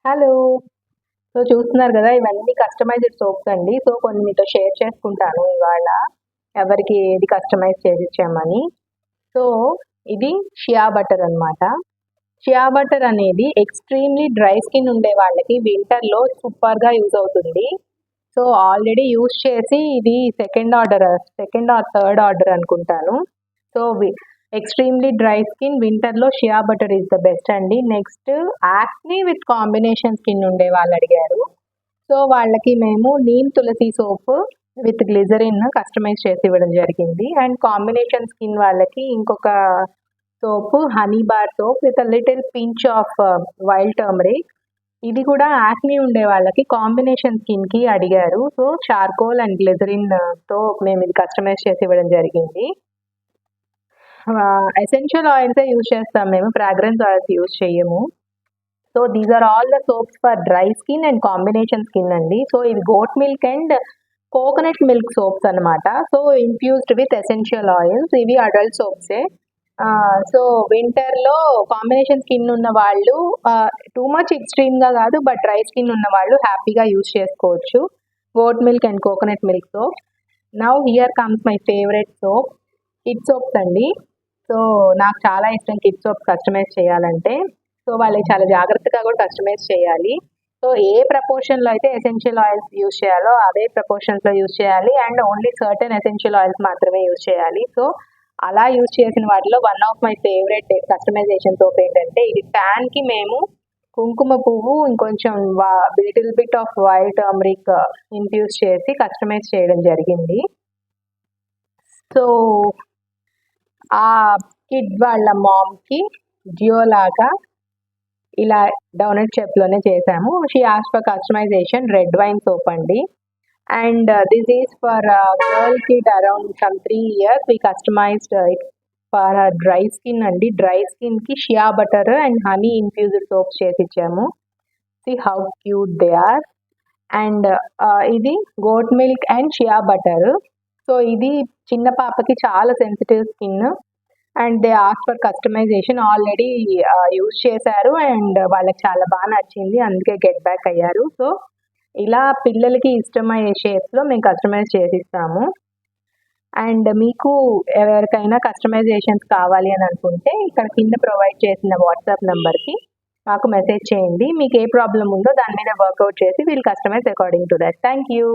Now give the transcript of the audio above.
Hello. So, చూస్తున్నారు గదా! ఇవన్నీ కస్టమైజ్డ్ సోప్స్ అండి. సో, కొన్ని మీతో షేర్ చేసుకుంటాను ఇవాళ. ఎవరికి ఏది కస్టమైజ్ చేసిచ్చామని. సో, ఇది షియా బటర్ అనమాట. షియా బటర్ అనేది ఎక్స్‌ట్రీమ్‌లీ డ్రై స్కిన్ ఉండే వాళ్ళకి వింటర్‌లో సూపర్‌గా యూజ్ అవుతుంది. సో, ఆల్రెడీ యూజ్ చేసి ఇది సెకండ్ ఆర్ థర్డ్ ఆర్డర్ అనుకుంటాను. సో, ఎక్స్‌ట్రీమ్‌లీ డ్రై స్కిన్ వింటర్‌లో shea butter is the best అండి. Next acne with combination skin ఉండే వాళ్ళు అడిగారు. సో, వాళ్ళకి మేము neem tulsi soap with glycerin customise చేసి ఇవ్వడం జరిగింది. అండ్ కాంబినేషన్ స్కిన్ వాళ్ళకి ఇంకొక soap honey bar soap with little pinch of wild turmeric. ఇది కూడా యాక్ని ఉండే వాళ్ళకి కాంబినేషన్ స్కిన్‌కి అడిగారు. సో, చార్కోల్ అండ్ గ్లిజరిన్‌తో మేము ఇది కస్టమైజ్ చేసి ఇవ్వడం జరిగింది. ఎసెన్షియల్ ఆయిల్సే యూజ్ చేస్తాం మేము. ఫ్రాగ్రెన్స్ ఆయిల్స్ యూజ్ చెయ్యము. So, these are all the soaps for dry skin and combination skin అండి. సో, ఇవి goat milk and coconut milk soaps అనమాట. So, infused with essential oils. ఇవి అడల్ట్ సోప్సే. సో, వింటర్‌లో combination skin ఉన్న వాళ్ళు too much ఎక్స్‌ట్రీమ్‌గా కాదు, బట్ డ్రై స్కిన్ ఉన్న వాళ్ళు హ్యాపీగా యూజ్ చేసుకోవచ్చు. Goat milk and coconut milk soap. Now here comes my favourite soap. Kid soaps అండి. సో, నాకు చాలా ఇష్టం కిడ్ సోప్స్ కస్టమైజ్ చేయాలంటే. సో, వాళ్ళకి చాలా జాగ్రత్తగా కూడా కస్టమైజ్ చేయాలి. సో, ఏ ప్రపోర్షన్‌లో అయితే ఎసెన్షియల్ ఆయిల్స్ యూజ్ చేయాలో అదే ప్రపోర్షన్స్‌లో యూజ్ చేయాలి. And only certain essential oils మాత్రమే యూజ్ చేయాలి. సో, అలా యూజ్ చేసిన వాటిలో one of my favourite customisation soap ఏంటంటే ఇది ట్యాన్‌కి మేము కుంకుమ పువ్వు ఇంకొంచెం little bit of wild turmeric infuse చేసి కస్టమైజ్ చేయడం జరిగింది. సో, ఆ కిడ్ వాళ్ళ మామ్‌కి జియో లాగా ఇలా డోనట్ షేప్‌లోనే చేసాము. She asked for customization red wine soap అండి. And this is for girl kid around some 3 years. We customized it for dry skin అండి. డ్రై స్కిన్‌కి shea butter and honey infused soaps చేసిచ్చాము. See how cute they are. And ఇది goat milk and shea butter. So, ఇది చిన్న పాపకి చాలా sensitive skin. And they asked for customization. Already use చేశారు and వాళ్ళకి చాలా బాగా నచ్చింది. అందుకే గెట్ బ్యాక్ అయ్యారు. సో, ఇలా పిల్లలకి ఇష్టమయ్యే షేప్స్‌లో మేము కస్టమైజ్ చేసిస్తాము. అండ్ మీకు ఎవరికైనా కస్టమైజేషన్స్ కావాలి అని అనుకుంటే ఇక్కడ కింద ప్రొవైడ్ చేసిన వాట్సాప్ నంబర్‌కి మాకు మెసేజ్ చేయండి. మీకు ఏ ప్రాబ్లమ్ ఉందో దాని మీద వర్కౌట్ చేసి will customise according to that. Thank you.